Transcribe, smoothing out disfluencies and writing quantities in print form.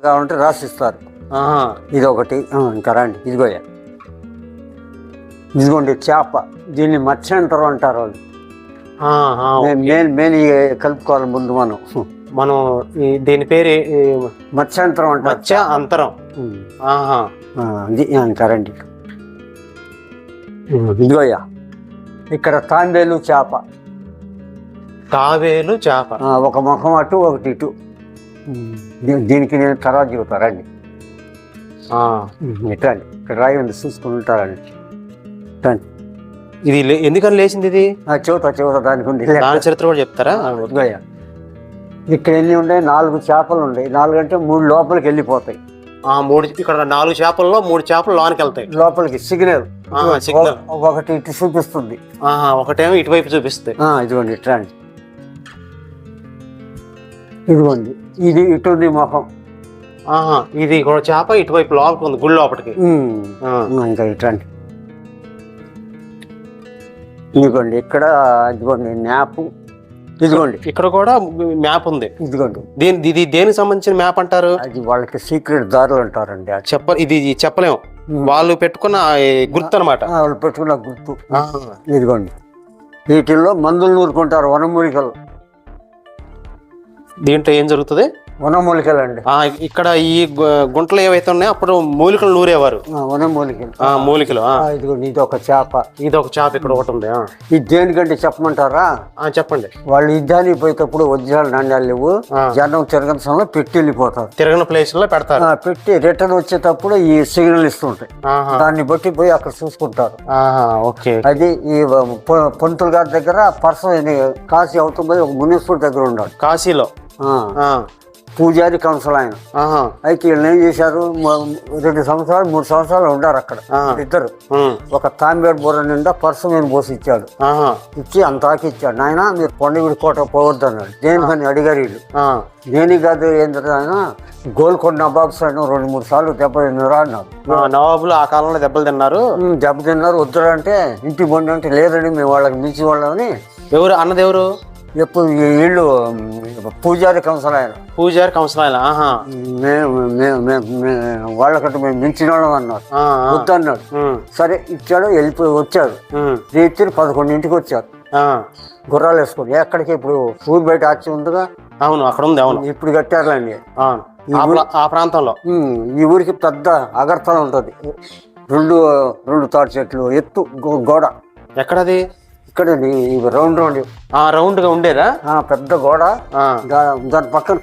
కావాలంటే రాసిస్తారు. ఇది ఒకటి. ఇంకా రండి, ఇదిగోయా, ఇదిగోండి చేప. దీన్ని మత్స్యంతరం అంటారు వాళ్ళు. మెయిన్ కలుపుకోవాలి ముందు మనం దీని పేరు మత్స్యంతరం అంటారు. మత్స్య అంతరం. ఇంకా రండి, ఇదిగోయా ఇక్కడ తాంబేలు చేప. తాబేలు చేప ఒక ముఖం అటు ఒకటి ఇటు. దీనికి నేను తర్వాత చెబుతారండి. ఇట్రండి, ఇక్కడ రాయి ఉంది చూసుకుని ఉంటారండి. ఇది ఎందుకని లేచింది? ఇది చెబుతా దానికి ఉంది. దాని చరిత్ర కూడా చెప్తారా? ఇదిగోయా ఇక్కడ ఎన్ని ఉన్నాయి? 4 చేపలు ఉన్నాయి. 4 అంటే 3 లోపలికి వెళ్ళిపోతాయి. 3 ఇక్కడ 4 చేపల్లో 3 చేపలు లోనికి వెళ్తాయి లోపలికి. సిగ్నల్ ఒకటి ఇటు చూపిస్తుంది, ఒకటేమో ఇటువైపు చూపిస్తుంది. ఇదిగోండి ఇట్రండి, ఇదిగోండి ఇది ఇటు ఉంది ముఖం. ఇది కూడా చేప ఇటువైపు లోపలికి ఉంది, గుడి లోపలికి. ఇంకా ఇట్రండి, ఇదిగోండి ఇక్కడ. ఇదిగోండి మ్యాప్. ఇదిగోండి ఇక్కడ కూడా మ్యాప్ ఉంది. ఇదిగోండి ఇది దేనికి సంబంధించిన మ్యాప్ అంటారు? అది వాళ్ళకి సీక్రెట్ దారులు అంటారండి. ఇది చెప్పలేము, వాళ్ళు పెట్టుకున్న గుర్తు అనమాట. వాళ్ళు పెట్టుకున్న గుర్తు. ఇదిగోండి వీటిల్లో మందులు నూరుకుంటారు, వనమూలికలు. దీంట్లో ఏం జరుగుతుంది? వనమూలికలు అండి. ఇక్కడ ఈ గుంటలు ఏవైతే ఉన్నాయో అప్పుడు మూలికలు నూరేవారు. వనమూలికలు. మూలికలు. ఇదిగోండి ఇది ఒక చేప. ఇది ఒక చేప ఇక్కడ ఒకటి ఉంది. ఇది దేనికంటే చెప్పమంటారా? చెప్పండి. వాళ్ళు యుద్ధానికి పోయేటప్పుడు వజ్రాలు నాణ్యాలు లేవు, జనం తిరగని సమయంలో పెట్టి వెళ్ళిపోతారు. తిరగని ప్లేస్ లో పెడతారు. పెట్టి రిటర్న్ వచ్చేటప్పుడు ఈ సిగ్నల్ ఇస్తుంటాయి. దాన్ని బట్టి పోయి అక్కడ చూసుకుంటారు. అది ఈ పంతులు గారి దగ్గర పర్సన్ కాశీ అవుతుంది. ఒక మునీశ్వరుడు దగ్గర ఉన్నాడు కాశీలో. పూజారి కౌన్సిల్ ఆయన. అయితే వీళ్ళు ఏం చేశారు? 2 సంవత్సరాలు 3 సంవత్సరాలు ఉండారు అక్కడ ఇద్దరు. ఒక తాంబేడు బుర్ర నిండా పర్సు నేను పోసి ఇచ్చాడు. ఇచ్చి అంతాకి ఇచ్చాడు. నాయన మీరు కొండవీడి కోట పోవద్దు అన్నాడు. దేనికని అడిగారు వీళ్ళు. దేనికి కాదు ఏంటంటే ఆయన గోల్కొండ నవాబ్స్ అని 2-3 సార్లు దెబ్బ తిన్నారా అన్నారు. నవాబులు ఆ కాలంలో దెబ్బలు తిన్నారు. దెబ్బ తిన్నారు. వద్దురంటే ఇంటి బండి అంటే లేదండి మేము వాళ్ళకి మించి వాళ్ళని. ఎవరు అన్నది? ఎవరు? ఎప్పుడు వీళ్ళు పూజారి కౌన్సిల్ ఆయన. పూజారి కౌన్సిల్ ఆయన. వాళ్ళకంటే మేము మించిన వాళ్ళం అన్నారు. వద్దన్నాడు. సరే ఇచ్చాడు, వెళ్ళిపోయి వచ్చారు. రేత్రి 11ంటికి వచ్చారు గుర్రాలు వేసుకొని. ఎక్కడికి? ఇప్పుడు ఊరు బయట ఆచి ఉందిగా. అవును, అక్కడ ఉంది. అవును, ఇప్పుడు కట్టారులేండి ఆ ప్రాంతంలో. ఈ ఊరికి పెద్ద అగర్తల ఉంటుంది. 2 తాటి చెట్లు ఎత్తు గోడ. ఎక్కడది? ఇక్కడ రౌండ్ రౌండ్ గా ఉండేదా? పెద్ద గోడ. దాని పక్కన